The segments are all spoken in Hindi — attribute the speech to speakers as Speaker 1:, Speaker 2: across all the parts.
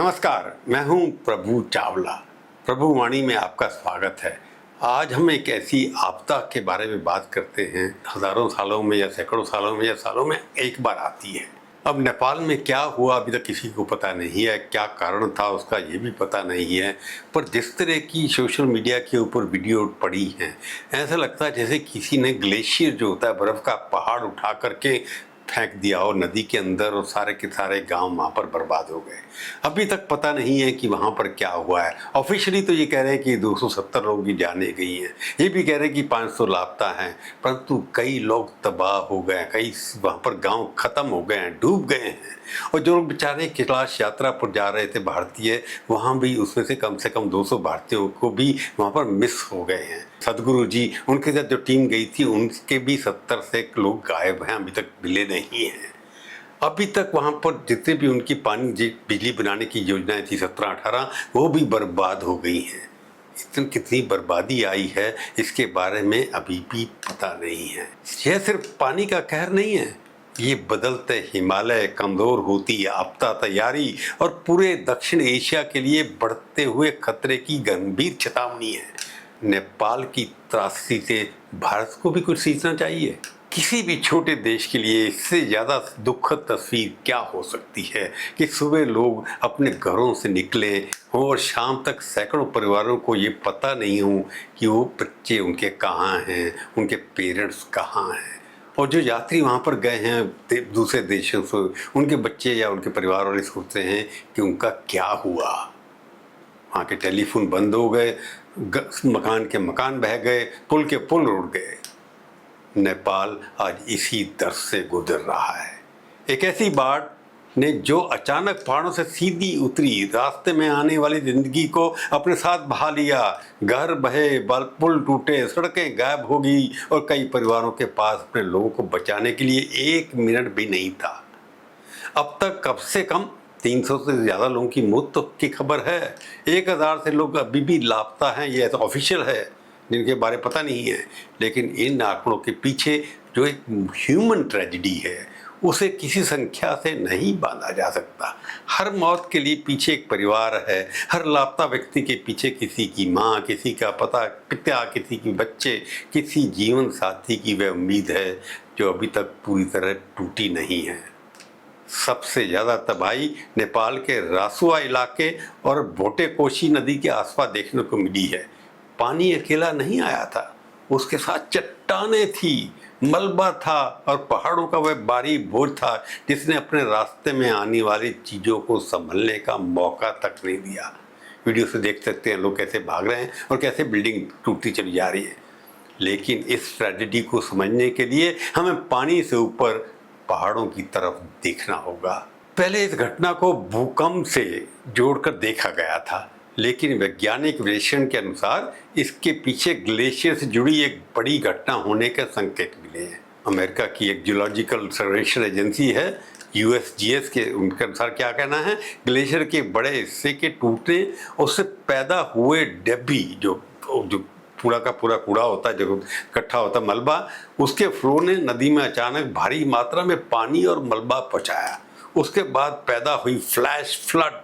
Speaker 1: नमस्कार, मैं हूं प्रभु चावला। प्रभु वाणी में आपका स्वागत है। आज हम एक ऐसी आपदा के बारे में बात करते हैं, हजारों सालों में या सैकड़ों सालों में या सालों में एक बार आती है। अब नेपाल में क्या हुआ अभी तक किसी को पता नहीं है, क्या कारण था उसका ये भी पता नहीं है। पर जिस तरह की सोशल मीडिया के ऊपर वीडियो पड़ी हैं, ऐसा लगता है जैसे किसी ने ग्लेशियर जो होता है, बर्फ का पहाड़ उठा करके फेंक दिया और नदी के अंदर, और सारे के सारे गांव वहां पर बर्बाद हो गए। अभी तक पता नहीं है कि वहां पर क्या हुआ है। ऑफिशियली तो ये कह रहे हैं कि 270 लोगों की जानें गई हैं, ये भी कह रहे हैं कि 500 लापता हैं, परंतु कई लोग तबाह हो गए, कई वहां पर गांव खत्म हो गए हैं, डूब गए हैं। और जो लोग बेचारे कैलाश यात्रा पर जा रहे थे भारतीय, वहां भी उसमें से कम 200 भारतीयों को भी वहां पर मिस हो गए हैं। सदगुरु जी, उनके साथ जो टीम गई थी, उनके भी 70 से लोग गायब हैं, अभी तक मिले नहीं हैं। अभी तक वहां पर जितने भी उनकी पानी बिजली बनाने की योजनाएं थी 17-18, वो भी बर्बाद हो गई हैं। इतनी कितनी बर्बादी आई है, इसके बारे में अभी भी पता नहीं है। यह सिर्फ पानी का कहर नहीं है, ये बदलते हिमालय, कमजोर होती आपदा तैयारी और पूरे दक्षिण एशिया के लिए बढ़ते हुए खतरे की गंभीर चेतावनी है। नेपाल की त्रासदी से भारत को भी कुछ सीखना चाहिए। किसी भी छोटे देश के लिए इससे ज़्यादा दुखद तस्वीर क्या हो सकती है कि सुबह लोग अपने घरों से निकले हों और शाम तक सैकड़ों परिवारों को ये पता नहीं हो कि वो बच्चे उनके कहाँ हैं, उनके पेरेंट्स कहाँ हैं। और जो यात्री वहाँ पर गए हैं दूसरे देशों से, उनके बच्चे या उनके परिवार वाले सोचते हैं कि उनका क्या हुआ। वहाँ के टेलीफोन बंद हो गए, मकान के मकान बह गए, पुल के पुल उड़ गए। नेपाल आज इसी दर्द से गुजर रहा है। एक ऐसी बाढ़ ने जो अचानक पहाड़ों से सीधी उतरी, रास्ते में आने वाली जिंदगी को अपने साथ बहा लिया। घर बहे, पुल टूटे, सड़कें गायब हो गई और कई परिवारों के पास अपने लोगों को बचाने के लिए 1 मिनट भी नहीं था। अब तक कम से कम 300 से ज़्यादा लोगों की मौत तो की खबर है। 1000 से लोग अभी भी लापता हैं, ये तो ऑफिशियल है, जिनके बारे पता नहीं है। लेकिन इन आंकड़ों के पीछे जो एक ह्यूमन ट्रेजेडी है, उसे किसी संख्या से नहीं बांधा जा सकता। हर मौत के लिए पीछे एक परिवार है, हर लापता व्यक्ति के पीछे किसी की माँ, किसी का पिता, किसी की बच्चे, किसी जीवन साथी की वह उम्मीद है जो अभी तक पूरी तरह टूटी नहीं है। सबसे ज़्यादा तबाही नेपाल के रासुआ इलाके और भोटेकोशी नदी के आसपास देखने को मिली है। पानी अकेला नहीं आया था, उसके साथ चट्टानें थी, मलबा था और पहाड़ों का वह भारी बोझ था जिसने अपने रास्ते में आने वाली चीज़ों को संभलने का मौका तक नहीं दिया। वीडियो से देख सकते हैं लोग कैसे भाग रहे हैं और कैसे बिल्डिंग टूटती चली जा रही है। लेकिन इस ट्रेजेडी को समझने के लिए हमें पानी से ऊपर पहाड़ों की तरफ देखना होगा। पहले इस घटना को भूकंप से जोड़कर देखा गया था, लेकिन वैज्ञानिक विश्लेषण के अनुसार इसके पीछे ग्लेशियर से जुड़ी एक बड़ी घटना होने के संकेत मिले हैं। अमेरिका की एक जियोलॉजिकल सर्वेक्षण एजेंसी है USGS के, उनके अनुसार क्या कहना है, ग्लेशियर के बड़े हिस्से के टूटने, उससे पैदा हुए डेब्री, जो पूरा का पूरा कूड़ा होता है, जो इकट्ठा होता है मलबा, उसके फ्लो ने नदी में अचानक भारी मात्रा में पानी और मलबा पहुंचाया। उसके बाद पैदा हुई फ्लैश फ्लड,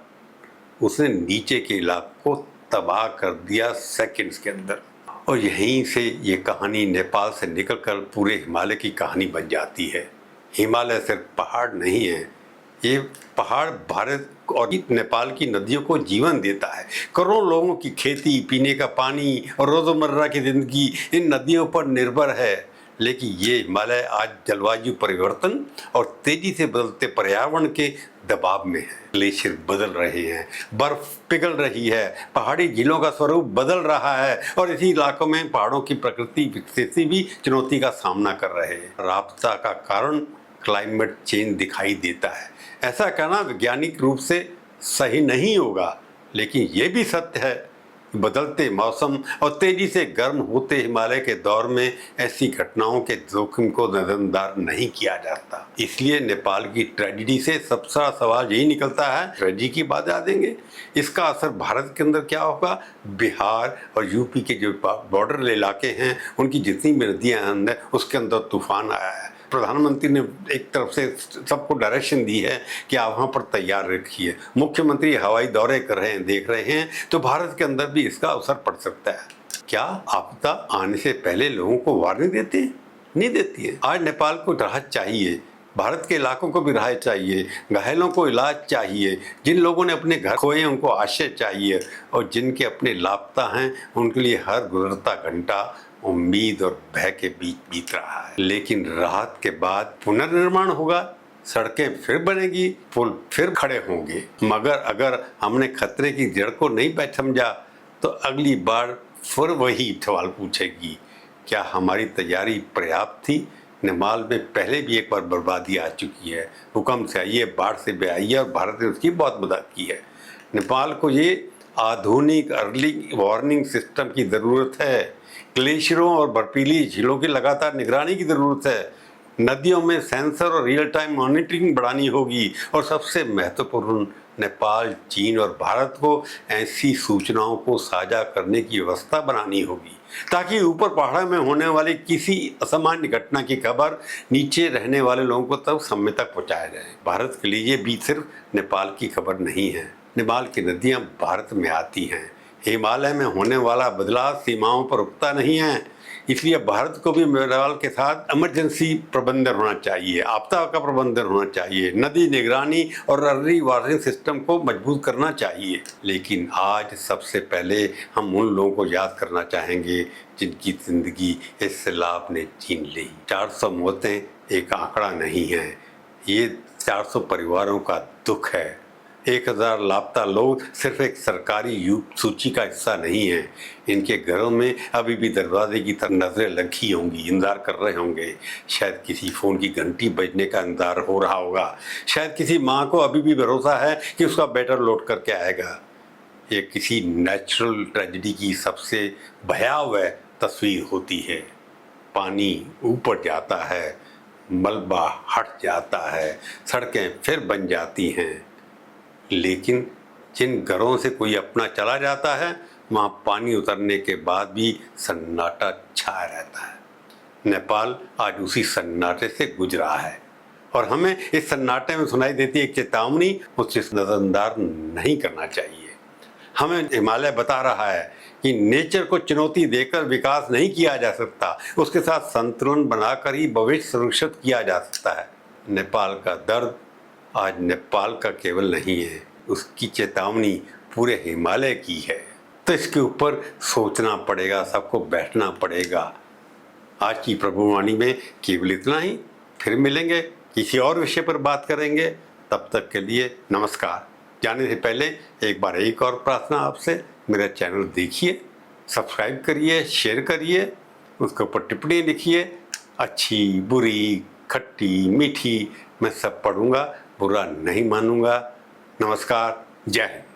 Speaker 1: उसने नीचे के इलाकों को तबाह कर दिया सेकंड्स के अंदर। और यहीं से ये कहानी नेपाल से निकलकर पूरे हिमालय की कहानी बन जाती है। हिमालय सिर्फ पहाड़ नहीं है, ये पहाड़ भारत और नेपाल की नदियों को जीवन देता है। करोड़ों लोगों की खेती, पीने का पानी और रोजमर्रा की जिंदगी इन नदियों पर निर्भर है। लेकिन ये हिमालय आज जलवायु परिवर्तन और तेजी से बदलते पर्यावरण के दबाव में है। ग्लेशियर बदल रहे हैं, बर्फ पिघल रही है, पहाड़ी झीलों का स्वरूप बदल रहा है और इसी इलाकों में पहाड़ों की प्रकृति विकसित भी चुनौती का सामना कर रहे हैं। राबता का कारण क्लाइमेट चेंज दिखाई देता है। ऐसा कहना वैज्ञानिक रूप से सही नहीं होगा, लेकिन ये भी सत्य है कि बदलते मौसम और तेजी से गर्म होते हिमालय के दौर में ऐसी घटनाओं के जोखिम को नजरअंदाज नहीं किया जाता। इसलिए नेपाल की ट्रेजेडी से सबसे बड़ा सवाल यही निकलता है, ट्रेजेडी की बात आ देंगे, इसका असर भारत के अंदर क्या होगा। बिहार और यूपी के जो बॉर्डर इलाके हैं, उनकी जितनी भी नदियां हैं उसके अंदर तूफान आया है, प्रधानमंत्री ने एक तरफ से सबको डायरेक्शन दी है कि आप वहाँ पर तैयार रखिए, मुख्यमंत्री हवाई दौरे कर रहे हैं, देख रहे हैं, तो भारत के अंदर भी इसका असर पड़ सकता है। क्या आपदा आने से पहले लोगों को वार्निंग देती है? नहीं देती है। आज नेपाल को राहत चाहिए, भारत के इलाकों को भी राहत चाहिए, घायलों को इलाज चाहिए, जिन लोगों ने अपने घर खोए उनको आश्रय चाहिए, और जिनके अपने लापता हैं उनके लिए हर गुजरता घंटा उम्मीद और भय के बीच बीत रहा है। लेकिन राहत के बाद पुनर्निर्माण होगा, सड़कें फिर बनेगी, पुल फिर खड़े होंगे। मगर अगर हमने खतरे की जड़ को नहीं समझा तो अगली बार फिर वही सवाल पूछेगी, क्या हमारी तैयारी पर्याप्त थी? नेपाल में पहले भी एक बार बर्बादी आ चुकी है, भूकंप से आई है, बाढ़ से भी आई है, और भारत ने उसकी बहुत मदद की है। नेपाल को ये आधुनिक अर्ली वार्निंग सिस्टम की ज़रूरत है, ग्लेशियरों और बर्फीली झीलों की लगातार निगरानी की ज़रूरत है, नदियों में सेंसर और रियल टाइम मॉनिटरिंग बढ़ानी होगी, और सबसे महत्वपूर्ण नेपाल, चीन और भारत को ऐसी सूचनाओं को साझा करने की व्यवस्था बनानी होगी, ताकि ऊपर पहाड़ में होने वाली किसी असामान्य घटना की खबर नीचे रहने वाले लोगों को तब समय तक पहुंचाया जाए। भारत के लिए ये भी सिर्फ नेपाल की खबर नहीं है। नेपाल की नदियां भारत में आती हैं, हिमालय में होने वाला बदलाव सीमाओं पर रुकता नहीं है, इसलिए भारत को भी नेपाल के साथ इमरजेंसी प्रबंधन होना चाहिए, आपदा का प्रबंधन होना चाहिए, नदी निगरानी और अर्ली वार्निंग सिस्टम को मजबूत करना चाहिए। लेकिन आज सबसे पहले हम उन लोगों को याद करना चाहेंगे जिनकी जिंदगी इस सैलाब ने छीन ली। 400 मौतें एक आंकड़ा नहीं है, ये 400 परिवारों का दुख है। 1000 लापता लोग सिर्फ एक सरकारी सूची का हिस्सा नहीं है, इनके घरों में अभी भी दरवाजे की तरफ नजरें लगी होंगी, इंतजार कर रहे होंगे। शायद किसी फ़ोन की घंटी बजने का इंतजार हो रहा होगा, शायद किसी माँ को अभी भी भरोसा है कि उसका बेटा लौट करके आएगा। ये किसी नेचुरल ट्रेजेडी की सबसे भयावह तस्वीर होती है। पानी ऊपर जाता है, मलबा हट जाता है, सड़कें फिर बन जाती हैं, लेकिन जिन घरों से कोई अपना चला जाता है वहाँ पानी उतरने के बाद भी सन्नाटा छाया रहता है। नेपाल आज उसी सन्नाटे से गुजरा है, और हमें इस सन्नाटे में सुनाई देती एक चेतावनी, उसे नजरअंदाज नहीं करना चाहिए। हमें हिमालय बता रहा है कि नेचर को चुनौती देकर विकास नहीं किया जा सकता, उसके साथ संतुलन बनाकर ही भविष्य सुरक्षित किया जा सकता है। नेपाल का दर्द आज नेपाल का केवल नहीं है, उसकी चेतावनी पूरे हिमालय की है। तो इसके ऊपर सोचना पड़ेगा, सबको बैठना पड़ेगा। आज की प्रभुवाणी में केवल इतना ही, फिर मिलेंगे, किसी और विषय पर बात करेंगे। तब तक के लिए नमस्कार। जाने से पहले एक बार एक और प्रार्थना आपसे, मेरा चैनल देखिए, सब्सक्राइब करिए, शेयर करिए, उसके ऊपर टिप्पणी लिखिए, अच्छी बुरी खट्टी मीठी मैं सब पढ़ूंगा, बुरा नहीं मानूंगा। नमस्कार, जय हिंद।